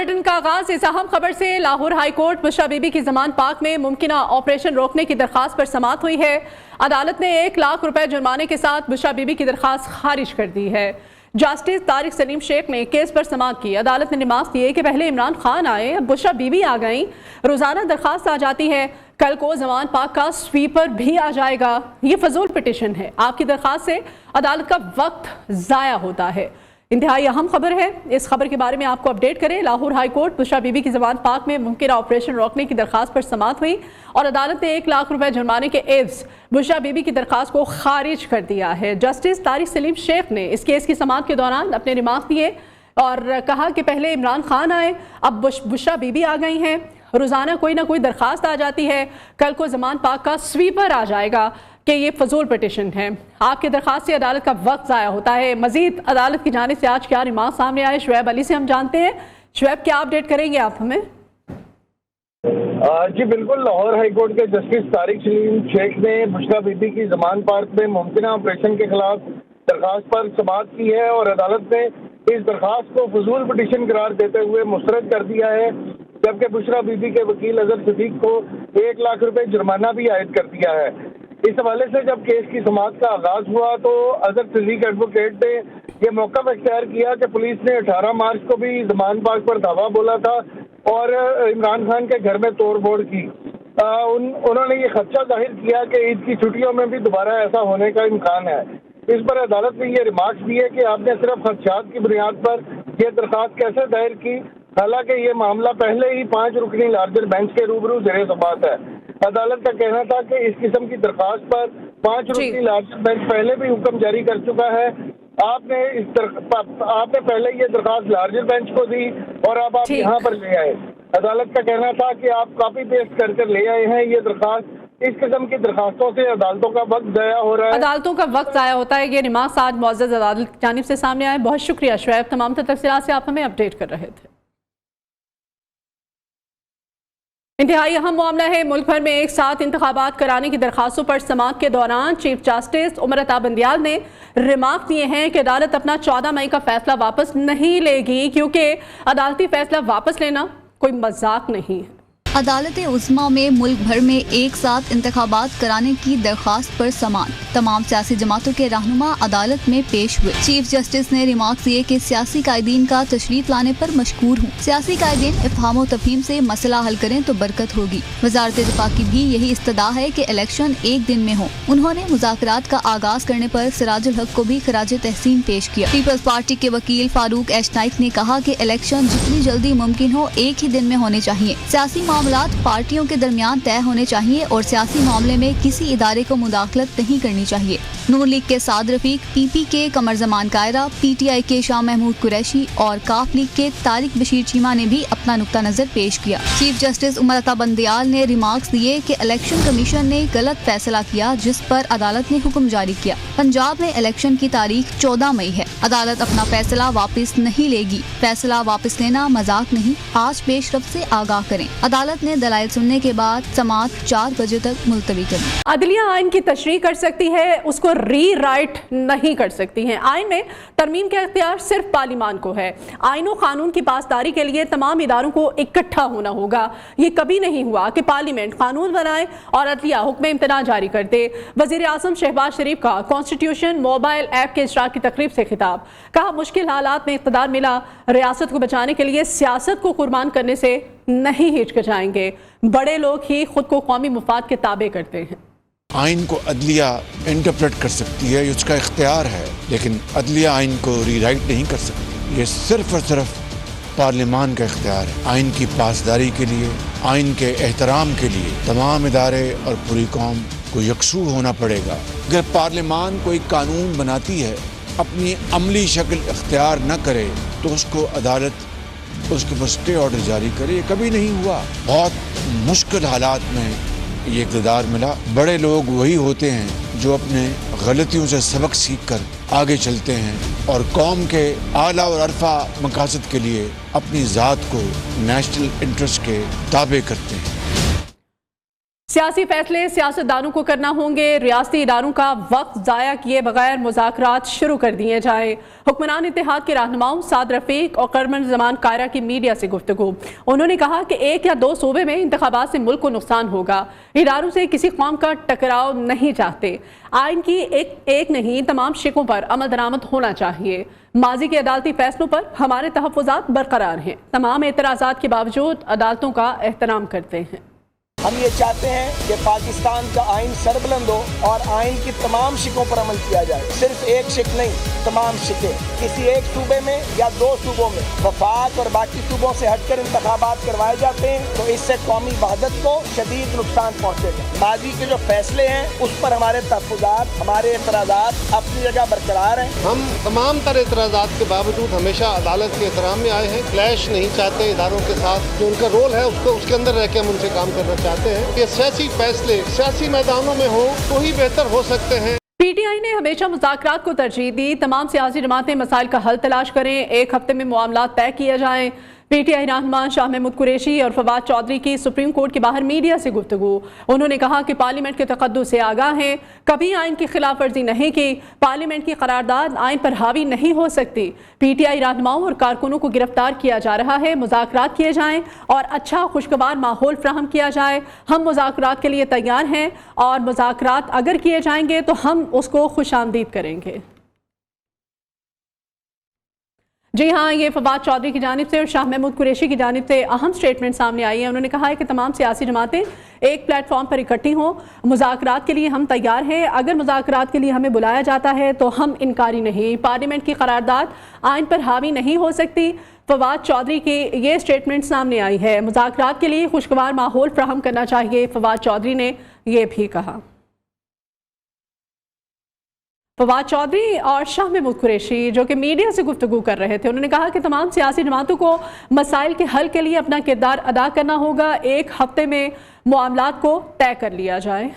Bulletin का आगाज इस अहम खबर से। लाहौर हाई कोर्ट बुशरा बीबी की जमान पाक में मुमकिन ऑपरेशन रोकने की दरखास्त पर समाअत हुई है। अदालत ने 1 लाख रुपए जुर्माने के साथ बुशरा बीबी की दरखास्त खारिज कर दी है। जस्टिस तारिक सलीम शेख ने केस पर समाअत की। अदालत ने निमाज़ दिए कि पहले इमरान खान आए, अब बुशरा बीबी आ गई। रोजाना दरखास्त आ जाती है, कल को जमान पाक का स्वीपर भी आ जाएगा। ये फजूल पिटिशन है। आपकी दरखास्त से अदालत का वक्त ज़ाया होता है। इंतहाई अहम खबर है। इस खबर के बारे में आपको अपडेट करें। लाहौर हाई कोर्ट बुशरा बीबी की जमान पाक में मुमकिन ऑपरेशन रोकने की दरखास्त पर समाअत हुई और अदालत ने 1 लाख रुपए जुर्माने के एवज बुशरा बीबी की दरखास्त को खारिज कर दिया है। जस्टिस तारिक सलीम शेख ने इस केस की समाअत के दौरान अपने रिमार्क दिए और कहा कि पहले इमरान खान आए, अब बुशरा बीबी आ गई हैं। रोज़ाना कोई ना कोई दरखास्त आ जाती है, कल को जमान पाक का स्वीपर आ जाएगा कि ये फजूल पिटिशन है। आपकी दरखास्त से अदालत का वक्त ज़ाया होता है। मजीद अदालत की जानिब से आज क्या रिमार्क सामने आए, शुएब अली से हम जानते हैं। शुएब, क्या अपडेट करेंगे आप हमें? जी बिल्कुल, लाहौर हाई कोर्ट के जस्टिस तारिक सलीम शेख ने बुशरा बीबी की जमान पाक में मुमकिन ऑपरेशन के खिलाफ दरखास्त पर समाअत की है और अदालत ने इस दरखास्त को फजूल पिटिशन करार देते हुए मुस्तरद कर दिया है, जबकि बुशरा बीबी के वकील अजहर सदीक को 1 लाख रुपए जुर्माना भी आयद कर दिया है। इस हवाले से जब केस की समाअत का आगाज हुआ तो अजहर सदीक एडवोकेट ने यह मौका इख्तियार किया कि पुलिस ने 18 मार्च को भी जमान पाक पर धावा बोला था और इमरान खान के घर में तोड़ फोड़ की। उन्होंने ये खदशा जाहिर किया कि ईद की छुट्टियों में भी दोबारा ऐसा होने का इम्कान है। इस पर अदालत ने ये रिमार्क्स दिए कि आपने सिर्फ खदशात की बुनियाद पर यह दरखास्त कैसे दायर की, हालांकि ये मामला पहले ही 5 रुकनी लार्जर बेंच के रूबरू ज़ेरे समाअत है। अदालत का कहना था कि इस किस्म की दरखास्त पर 5 रुकनी लार्जर बेंच पहले भी हुक्म जारी कर चुका है। आपने पहले ये दरखास्त लार्जर बेंच को दी और अब आप यहाँ पर ले आए। अदालत का कहना था कि आप कॉपी पेस्ट कर ले आए हैं ये दरखास्त। इस किस्म की दरखास्तों से अदालतों का वक्त ज़ाया हो रहा है। अदालतों का वक्त ज़ाया होता है। ये रिमार्क्स आज मुअज़्ज़ज़ अदालत की जानिब से सामने आए। बहुत शुक्रिया शुएब, तमाम तफसीलात से आप हमें अपडेट कर रहे थे। इंतहाई अहम मामला है। मुल्क भर में एक साथ इंतखाबात कराने की दरखास्तों पर समाअत के दौरान चीफ जस्टिस उमर अता बंदियाल ने रिमार्क दिए हैं कि अदालत अपना 14 मई का फैसला वापस नहीं लेगी, क्योंकि अदालती फैसला वापस लेना कोई मजाक नहीं है। अदालत उज़्मा में मुल्क भर में एक साथ इंतखाबात कराने की दरखास्त पर समाअत। तमाम सियासी जमातों के रहनुमा अदालत में पेश हुए। चीफ जस्टिस ने रिमार्क दिए कि सियासी कायदीन का तशरीफ लाने पर मशकूर हूँ। सियासी कायदीन इफ़हाम व तफ़हीम से मसला हल करें तो बरकत होगी। वज़ारत दिफा की भी यही इस्तदा है कि इलेक्शन एक दिन में हो। उन्होंने मुज़ाकरात का आगाज करने पर सिराजुल हक को भी खराज तहसीन पेश किया। पीपल्स पार्टी के वकील फारूक एश नाइक ने कहा कि इलेक्शन जितनी जल्दी मुमकिन हो एक ही दिन में होने चाहिए। सियासी मामलात पार्टियों के दरमियान तय होने चाहिए और सियासी मामले में किसी इदारे को मुदाखलत नहीं करनी चाहिए। नून लीग के साद रफीक, PP के कमर जमान कायरा, PTI के शाह महमूद कुरैशी और काफ लीग के तारिक बशीर चीमा ने भी अपना नुक्ता नजर पेश किया। चीफ जस्टिस उमर अता बंदियाल ने रिमार्क्स दिए कि इलेक्शन कमीशन ने गलत फैसला किया, जिस पर अदालत ने हुक्म जारी किया। पंजाब में इलेक्शन की तारीख 14 मई है। अदालत अपना फैसला वापस नहीं लेगी। फैसला वापस लेना मजाक नहीं, आज पेशरफ से आगाह करें। अदालत ने दलाइल सुनने के बाद समाअत 4 बजे तक मुलतवी कर दी। अदलिया आइन की तशरीह कर सकती है, उसको री राइट नहीं कर सकती है। आइन में तरमीम का इख्तियार सिर्फ पार्लिमान को है। आइन और कानून की पासदारी के लिए तमाम इदारों को इकट्ठा होना होगा। ये कभी नहीं हुआ कि पार्लियामेंट कानून बनाए और अदलिया हुक्म इम्तना जारी कर दे। वजीर आजम शहबाज शरीफ का कॉन्स्टिट्यूशन मोबाइल ऐप के इजरा की तकरीब से खिताब। कहा, मुश्किल हालात में इक़्तिदार मिला, रियासत को बचाने के लिए सियासत को कुर्बान करने से नहीं हिचकिचाएंगे। बड़े लोग ही खुद को कौमी मुफाद के ताबे करते हैं। आइन को अदलिया इंटरप्रेट कर सकती है, उसका इख्तियार है, लेकिन अदलिया आइन को रीराइट नहीं कर सकती। ये सिर्फ और सिर्फ पार्लियामान का इख्तियार है। आइन की पासदारी के लिए, आइन के एहतराम के लिए तमाम इदारे और पूरी कौम को यकसू होना पड़ेगा। अगर पार्लियामान कोई कानून बनाती है, अपनी अमली शक्ल इख्तियार न करे तो उसको अदालत उसके ऊपर स्टे ऑर्डर जारी करे। ये कभी नहीं हुआ। बहुत मुश्किल हालात में ये इक़्तिदार मिला। बड़े लोग वही होते हैं जो अपने गलतियों से सबक सीख कर आगे चलते हैं और कौम के आला और अरफा मकासद के लिए अपनी ज़ात को नेशनल इंटरेस्ट के ताबे करते हैं। सियासी फैसले सियासतदानों को करना होंगे। रियासती इदारों का वक्त ज़ाया किए बगैर मुज़ाकरात शुरू कर दिए जाएं। हुक्मरान इत्तेहाद के रहनुमाओं साद रफ़ीक और करमन ज़मान कायरा की मीडिया से गुफ्तगू। उन्होंने कहा कि एक या दो सूबे में इंतखाबात से मुल्क को नुकसान होगा। इदारों से किसी कौम का टकराव नहीं चाहते। आइन की एक नहीं तमाम शिकों पर अमल दरामद होना चाहिए। माजी के अदालती फैसलों पर हमारे तहफ़्फ़ुज़ात बरकरार हैं। तमाम एतराज़ात के बावजूद अदालतों का एहतराम करते हैं। हम ये चाहते हैं कि पाकिस्तान का आइन सरबुलंद हो और आइन की तमाम शिकों पर अमल किया जाए। सिर्फ एक शिक नहीं, तमाम शिकें। किसी एक सूबे में या दो सूबों में वफाक और बाकी सूबों से हटकर इंतखाबात करवाए जाते हैं तो इससे कौमी वहदत को शदीद नुकसान पहुँचेगा। माजी के जो फैसले हैं उस पर हमारे तहफ़्फ़ुज़ात, हमारे एतराज़ात अपनी जगह बरकरार हैं। हम तमाम तरह एतराज़ात के बावजूद हमेशा अदालत के एहतराम में आए हैं। क्लैश नहीं चाहते इदारों के साथ। जो उनका रोल है उसके अंदर रह के हम उनसे काम करना चाहते हैं कि सियासी फैसले सियासी मैदानों में हो तो ही बेहतर हो सकते हैं। PTI ने हमेशा मुज़ाकरात को तरजीह दी। तमाम सियासी जमातें मसाइल का हल तलाश करें। एक हफ्ते में मामलात तय किए जाएं। PTI रहनुमा शाह महमूद कुरैशी और फवाद चौधरी की सुप्रीम कोर्ट के बाहर मीडिया से गुफ्तगू। उन्होंने कहा कि पार्लियामेंट के तकद्दुस से आगाह हैं, कभी आइन की खिलाफ वर्जी नहीं की। पार्लियामेंट की करारदाद आइन पर हावी नहीं हो सकती। PTI रहनुमाओं और कारकुनों को गिरफ्तार किया जा रहा है। मुज़ाकरात किए जाएं और अच्छा खुशगवार माहौल फ्राहम किया जाए। हम मुज़ाकरात के लिए तैयार हैं और मुज़ाकरात अगर किए जाएंगे तो हम उसको खुशामदीद करेंगे। जी हाँ, ये फवाद चौधरी की जानिब से और शाह महमूद कुरैशी की जानिब से अहम स्टेटमेंट सामने आई है। उन्होंने कहा है कि तमाम सियासी जमातें एक प्लेटफॉर्म पर इकट्ठी हों। मुज़ाकरात के लिए हम तैयार हैं। अगर मुज़ाकरात के लिए हमें बुलाया जाता है तो हम इनकारी नहीं। पार्लियामेंट की करारदाद आइन पर हावी नहीं हो सकती। फवाद चौधरी की ये स्टेटमेंट सामने आई है। मुज़ाकरात के लिए खुशगवार माहौल फ्राहम करना चाहिए, फवाद चौधरी ने यह भी कहा। फवाद चौधरी और शाह महमूद कुरैशी जो कि मीडिया से गुफ्तगू कर रहे थे, उन्होंने कहा कि तमाम सियासी जमातों को मसाइल के हल के लिए अपना किरदार अदा करना होगा। एक हफ्ते में मामलात को तय कर लिया जाए।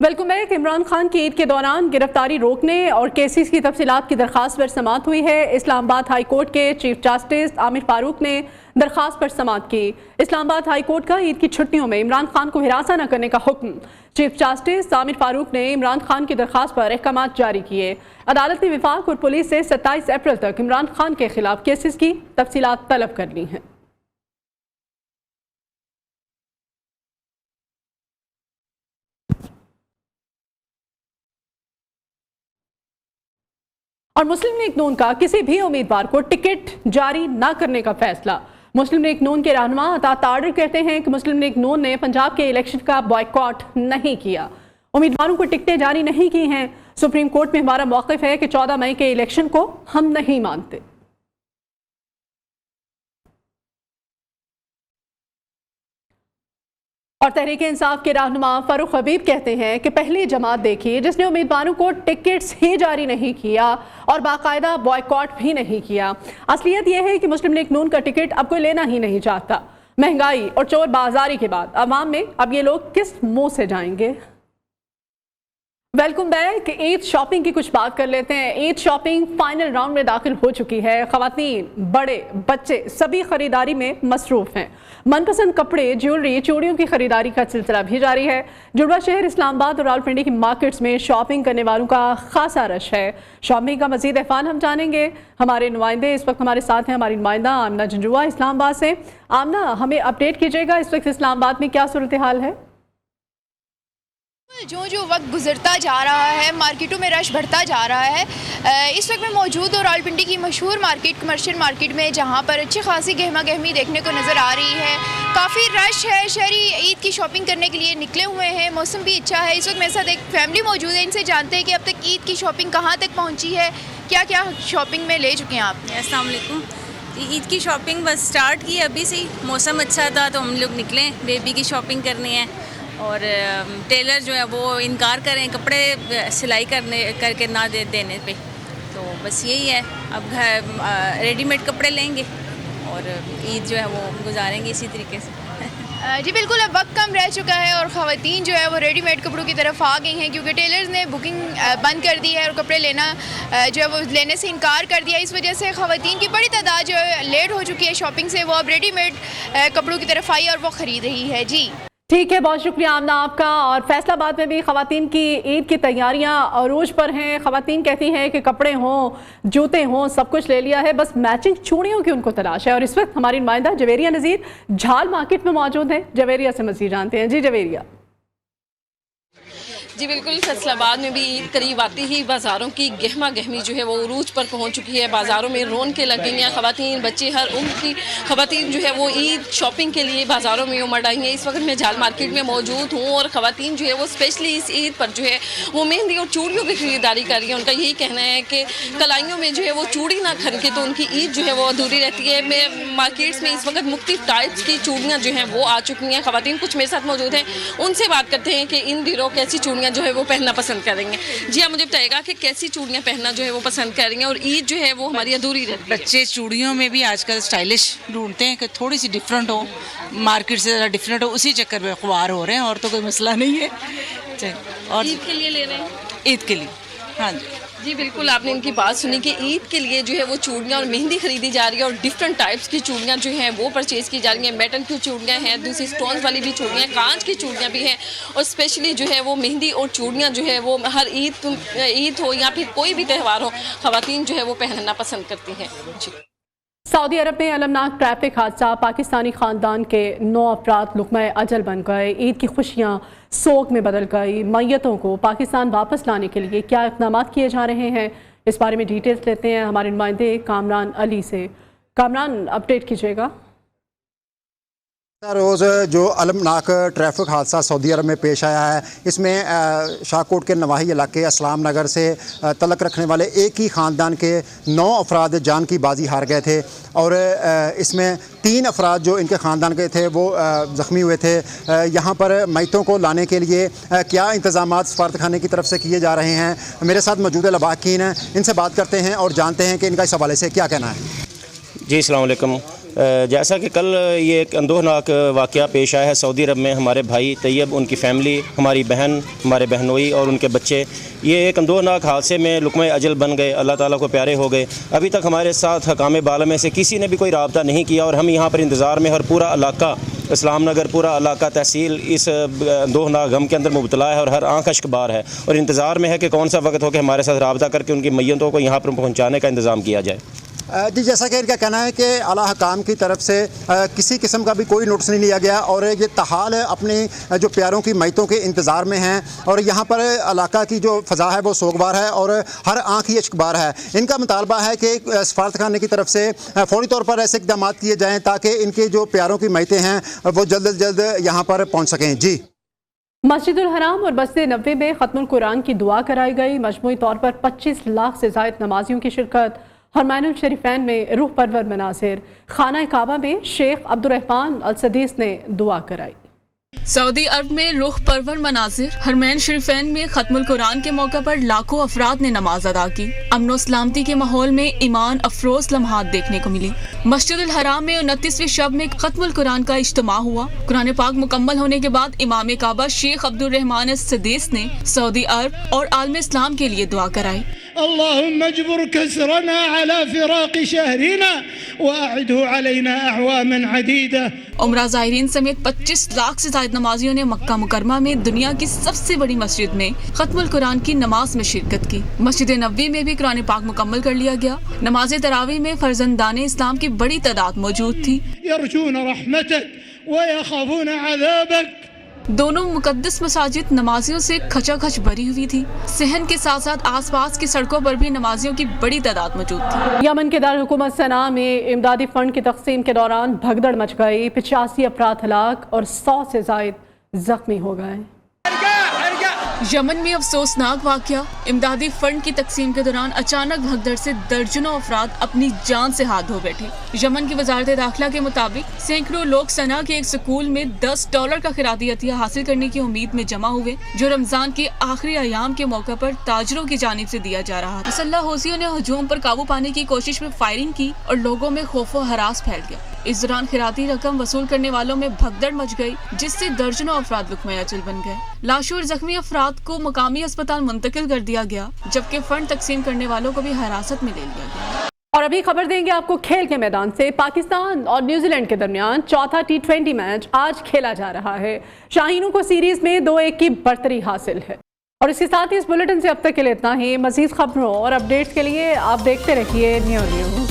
Welcome back. इमरान खान की ईद के दौरान गिरफ्तारी रोकने और केसेस की तफसीलात की दरख्वास्त पर समाअत हुई है। इस्लामाबाद हाई कोर्ट के चीफ जस्टिस आमिर फारूक ने दरख्वास्त पर समाअत की। इस्लामाबाद हाई कोर्ट का ईद की छुट्टियों में इमरान खान को हिरासा न करने का हुक्म। चीफ जस्टिस आमिर फारूक ने इमरान खान की दरख्वास्त पर अहकामात जारी किए। अदालत ने वफाक और पुलिस से 27 अप्रैल तक इमरान खान के खिलाफ केसेस की तफसीलात तलब कर ली हैं। और मुस्लिम लीग नून का किसी भी उम्मीदवार को टिकट जारी न करने का फैसला। मुस्लिम लीग नून के रहनुमा अता तारिर कहते हैं कि मुस्लिम लीग नून ने पंजाब के इलेक्शन का बॉयकॉट नहीं किया, उम्मीदवारों को टिकटें जारी नहीं की हैं। सुप्रीम कोर्ट में हमारा मौक़िफ़ है कि 14 मई के इलेक्शन को हम नहीं मानते। और तहरीक इंसाफ के रहनुमा फारूक हबीब कहते हैं कि पहली जमात देखिए जिसने उम्मीदवारों को टिकट्स ही जारी नहीं किया और बाकायदा बॉयकॉट भी नहीं किया। असलियत यह है कि मुस्लिम लीग नून का टिकट अब कोई लेना ही नहीं चाहता। महंगाई और चोर बाजारी के बाद अवाम में अब ये लोग किस मुंह से जाएंगे। Welcome back. ईद शॉपिंग की कुछ बात कर लेते हैं। ईद शॉपिंग फाइनल राउंड में दाखिल हो चुकी है। ख़वातीन, बड़े, बच्चे सभी खरीदारी में मसरूफ हैं। मनपसंद कपड़े, ज्वेलरी, चूड़ियों की खरीदारी का सिलसिला भी जारी है। जुड़वा शहर, इस्लामाबाद और रावलपिंडी की मार्केट्स में शॉपिंग करने वालों का खासा रश है। शॉपिंग का मजीद अहवाल हम जानेंगे। हमारे नुमाइंदे इस वक्त हमारे साथ हैं। हमारी नुमाइंदा आमना जंजुआ इस्लामाबाद से। आमना, हमें अपडेट कीजिएगा, इस वक्त इस्लामाबाद में क्या सूरत हाल है? जो जो वक्त गुजरता जा रहा है मार्केटों में रश बढ़ता जा रहा है। इस वक्त मैं मौजूद हूँ रावलपिंडी की मशहूर मार्केट, कमर्शियल मार्केट में, जहाँ पर अच्छी खासी गहमा गहमी देखने को नज़र आ रही है। काफ़ी रश है। शहरी ईद की शॉपिंग करने के लिए निकले हुए हैं। मौसम भी अच्छा है। इस वक्त मेरे साथ एक फैमिली मौजूद है। इनसे जानते हैं कि अब तक ईद की शॉपिंग कहाँ तक पहुँची है, क्या क्या शॉपिंग में ले चुके हैं आप। अस्सलाम वालेकुम। ईद की शॉपिंग बस स्टार्ट की अभी से ही। मौसम अच्छा था तो हम लोग निकले, बेबी की शॉपिंग करनी है। और टेलर जो है वो इनकार करें कपड़े सिलाई करके ना देने पे, तो बस यही है। अब घर रेडीमेड कपड़े लेंगे और ईद जो है वो गुजारेंगे इसी तरीके से। जी बिल्कुल, अब वक्त कम रह चुका है और ख़वातीन जो है वो रेडीमेड कपड़ों की तरफ आ गई हैं, क्योंकि टेलर्स ने बुकिंग बंद कर दी है और कपड़े लेना जो है वो लेने से इनकार कर दिया। इस वजह से ख़वातीन की बड़ी तादाद जो है लेट हो चुकी है शॉपिंग से। वो अब रेडीमेड कपड़ों की तरफ आई और वो ख़रीद रही है। जी ٹھیک ہے، بہت شکریہ آمنہ آپ کا۔ اور فیصلہ میں بھی خواتین کی عید کی تیاریاں عروج پر ہیں۔ خواتین کہتی ہیں کہ کپڑے ہوں، جوتے ہوں، سب کچھ لے لیا ہے، بس میچنگ چوڑیوں کی ان کو تلاش ہے۔ اور اس وقت ہماری نمائندہ جویریہ نذیر جھال مارکیٹ میں موجود ہیں، جویریہ سے مزید جانتے ہیں۔ جی جویریہ۔ جی بالکل، فیصل آباد میں بھی عید قریب آتی ہی بازاروں کی گہما گہمی جو ہے وہ عروج پر پہنچ چکی ہے۔ بازاروں میں رونقیں لگ گئی ہیں، خواتین، بچے، ہر عمر کی خواتین جو ہے وہ عید شاپنگ کے لیے بازاروں میں امڑ آئی ہیں۔ اس وقت میں جھال مارکیٹ میں موجود ہوں اور خواتین جو ہے وہ اسپیشلی اس عید پر جو ہے وہ مہندی اور چوڑیوں کی خریداری کر رہی ہیں۔ ان کا یہی کہنا ہے کہ کلائیوں میں جو ہے وہ چوڑی نہ کھنکے تو ان کی عید جو ہے وہ ادھوری رہتی ہے۔ مارکیٹس میں اس وقت مختلف ٹائپس کی چوڑیاں جو ہیں وہ آ چکی ہیں۔ خواتین کچھ میرے ساتھ موجود ہیں، ان سے بات کرتے ہیں کہ ان دنوں کیسی چوڑیاں جو ہے وہ پہننا پسند کریں گے۔ جی آپ مجھے بتائیے گا کہ کیسی چوڑیاں پہننا جو ہے وہ پسند کر رہی ہیں اور عید جو ہے وہ ہماری ادھوری رہتی ہے؟ بچے چوڑیوں میں بھی آج کل اسٹائلش ڈھونڈتے ہیں کہ تھوڑی سی ڈفرینٹ ہو، مارکیٹ سے ذرا ڈفرینٹ ہو، اسی چکر میں خوار ہو رہے ہیں، اور تو کوئی مسئلہ نہیں ہے۔ اور عید کے لیے لے رہے ہیں؟ عید کے لیے، ہاں جی جی بالکل، آپ نے ان کی بات سنی کہ عید کے لیے جو ہے وہ چوڑیاں اور مہندی خریدی جا رہی ہے اور ڈفرینٹ ٹائپس کی چوڑیاں جو ہیں وہ پرچیز کی جا رہی ہیں۔ میٹل کی چوڑیاں ہیں، دوسری سٹونز والی بھی چوڑیاں ہیں، کانچ کی چوڑیاں بھی ہیں، اور اسپیشلی جو ہے وہ مہندی اور چوڑیاں جو ہے وہ ہر عید ہو یا پھر کوئی بھی تہوار ہو، خواتین جو ہے وہ پہننا پسند کرتی ہیں۔ جی سعودی عرب میں المناک ٹریفک حادثہ، پاکستانی خاندان کے 9 افراد لقمہ اجل بن گئے۔ عید کی خوشیاں سوگ میں بدل گئی۔ میتوں کو پاکستان واپس لانے کے لیے کیا اقدامات کیے جا رہے ہیں، اس بارے میں ڈیٹیلز لیتے ہیں ہمارے نمائندے کامران علی سے۔ کامران، اپڈیٹ کیجیے گا۔ روز جو المناک ٹریفک حادثہ سعودی عرب میں پیش آیا ہے، اس میں شاہکوٹ کے نواحی علاقے اسلام نگر سے تعلق رکھنے والے ایک ہی خاندان کے 9 افراد جان کی بازی ہار گئے تھے، اور اس میں 3 افراد جو ان کے خاندان کے تھے وہ زخمی ہوئے تھے۔ یہاں پر میتوں کو لانے کے لیے کیا انتظامات سفارت خانے کی طرف سے کیے جا رہے ہیں، میرے ساتھ موجود لواحقین ہیں، ان سے بات کرتے ہیں اور جانتے ہیں کہ ان کا اس حوالے سے کیا کہنا ہے۔ جی السلام علیکم۔ جیسا کہ کل یہ ایک اندوہناک واقعہ پیش آیا ہے سعودی عرب میں، ہمارے بھائی طیب، ان کی فیملی، ہماری بہن، ہمارے بہنوئی اور ان کے بچے یہ ایک اندوہناک حادثے میں لقمہ اجل بن گئے، اللہ تعالیٰ کو پیارے ہو گئے۔ ابھی تک ہمارے ساتھ حکام بالا میں سے کسی نے بھی کوئی رابطہ نہیں کیا، اور ہم یہاں پر انتظار میں، اور پورا علاقہ اسلام نگر، پورا علاقہ تحصیل اس اندوہناک غم کے اندر مبتلا ہے اور ہر آنکھ اشک بار ہے، اور انتظار میں ہے کہ کون سا وقت ہو کہ ہمارے ساتھ رابطہ کر کے ان کی میتوں کو یہاں پر پہنچانے کا انتظام کیا جائے۔ جی جیسا کہ ان کا کہنا ہے کہ اعلیٰ حکام کی طرف سے کسی قسم کا بھی کوئی نوٹس نہیں لیا گیا، اور یہ تحال اپنی جو پیاروں کی میتوں کے انتظار میں ہیں، اور یہاں پر علاقہ کی جو فضا ہے وہ سوگوار ہے اور ہر آنکھ ہی اشکبار ہے۔ ان کا مطالبہ ہے کہ سفارت خانے کی طرف سے فوری طور پر ایسے اقدامات کیے جائیں تاکہ ان کے جو پیاروں کی میتیں ہیں وہ جلد از جلد یہاں پر پہنچ سکیں۔ جی مسجد الحرام اور مسجد نبوی میں ختم القرآن کی دعا کرائی گئی۔ مجموعی طور پر 25 لاکھ سے زائد نمازیوں کی شرکت۔ حرمین الشریفین میں روح پرور مناظر۔ خانہ کعبہ میں شیخ عبدالرحمن السدیس نے دعا کرائی۔ سعودی عرب میں روح پرور مناظر۔ حرمین شریفین میں ختم القرآن کے موقع پر لاکھوں افراد نے نماز ادا کی۔ امن و سلامتی کے ماحول میں ایمان افروز لمحات دیکھنے کو ملی۔ مسجد الحرام میں 29ویں شب میں ختم القرآن کا اجتماع ہوا۔ قرآن پاک مکمل ہونے کے بعد امام کعبہ شیخ عبدالرحمن السدیس نے سعودی عرب اور عالم اسلام کے لیے دعا کرائی۔ اللهم اجبر كسرنا على فراق شهرنا واعده علينا اعواما عديده۔ عمرہ زائرین سمیت 25 لاکھ سے زائد نمازیوں نے مکہ مکرمہ میں دنیا کی سب سے بڑی مسجد میں ختم القرآن کی نماز میں شرکت کی۔ مسجد نبوی میں بھی قرآن پاک مکمل کر لیا گیا۔ نماز تراویح میں فرزندان اسلام کی بڑی تعداد موجود تھی۔ يرجون رحمتك ويخافون عذابك۔ دونوں مقدس مساجد نمازیوں سے کھچا کھچ بھری ہوئی تھی۔ صحن کے ساتھ ساتھ آس پاس کی سڑکوں پر بھی نمازیوں کی بڑی تعداد موجود تھی۔ یمن کے دارالحکومت صنعاء میں امدادی فنڈ کی تقسیم کے دوران بھگدڑ مچ گئی۔ 85 افراد ہلاک اور 100 سے زائد زخمی ہو گئے۔ یمن میں افسوسناک واقعہ۔ امدادی فنڈ کی تقسیم کے دوران اچانک بھگدڑ سے درجنوں افراد اپنی جان سے ہاتھ دھو بیٹھے۔ یمن کی وزارت داخلہ کے مطابق سینکڑوں لوگ صنعاء کے ایک سکول میں $10 کا خیراتی عطیہ حاصل کرنے کی امید میں جمع ہوئے، جو رمضان کے آخری ایام کے موقع پر تاجروں کی جانب سے دیا جا رہا تھا۔ مسلح حوثیوں نے ہجوم پر قابو پانے کی کوشش میں فائرنگ کی اور لوگوں میں خوف و ہراس پھیل گیا۔ اس دوران خیراتی رقم وصول کرنے والوں میں بھگدڑ مچ گئی، جس سے درجنوں افراد لقمہ اجل بن گئے۔ لاشوں اور زخمی افراد کو مقامی اسپتال منتقل کر دیا گیا، جبکہ فنڈ تقسیم کرنے والوں کو بھی حراست میں لے لیا گیا۔ اور ابھی خبر دیں گے آپ کو کھیل کے میدان سے. پاکستان اور نیوزی لینڈ کے درمیان چوتھا T20 میچ آج کھیلا جا رہا ہے. شاہینوں کو سیریز میں 2-1 کی برتری حاصل ہے. اور اس کے ساتھ ہی اس بلیٹن سے اب تک کے لیے اتنا ہی. مزید خبروں اور اپڈیٹس کے لیے آپ دیکھتے رہیے نیو نیوز.